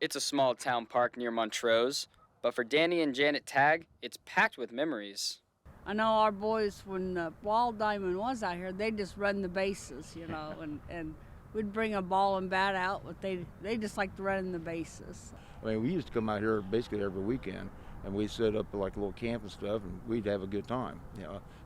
It's a small town park near Montrose, but for Danny and Janet Tagg, it's packed with memories. I know our boys, when Ball Diamond was out here, they just run the bases, and we'd bring a ball and bat out, but they just like to run the bases. I mean, we used to come out here basically every weekend, and we'd set up like a little camp and stuff, and we'd have a good time,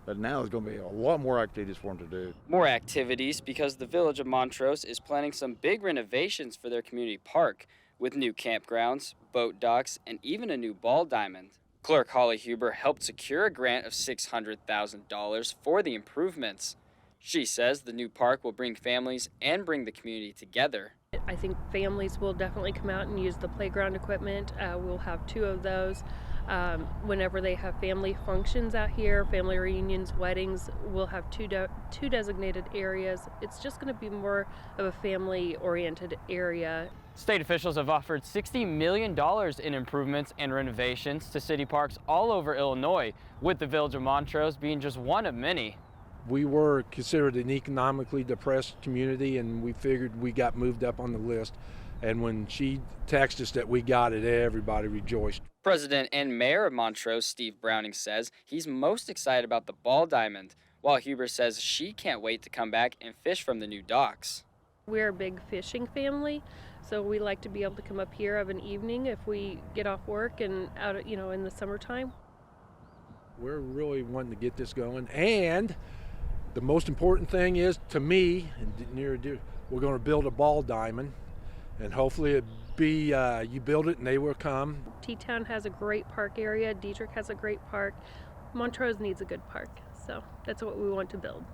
But now there's going to be a lot more activities for them to do. More activities because the village of Montrose is planning some big renovations for their community park, with new campgrounds, boat docks, and even a new ball diamond. Clerk Holly Huber helped secure a grant of $600,000 for the improvements. She says the new park will bring families and bring the community together. I think families will definitely come out and use the playground equipment. We'll have two of those. Whenever they have family functions out here, family reunions, weddings, we'll have two designated areas. It's just going to be more of a family-oriented area. State officials have offered $60 million in improvements and renovations to city parks all over Illinois, with the village of Montrose being just one of many. We were considered an economically depressed community, and we figured we got moved up on the list. And when she texted us that we got it, everybody rejoiced. President and Mayor of Montrose, Steve Browning, says he's most excited about the ball diamond, while Huber says she can't wait to come back and fish from the new docks. We're a big fishing family, so we like to be able to come up here of an evening if we get off work and out, in the summertime. We're really wanting to get this going, and the most important thing is, to me, and near dear, we're going to build a ball diamond, and hopefully it be you build it and they will come. T-Town has a great park area. Dietrich has a great park. Montrose needs a good park, so that's what we want to build.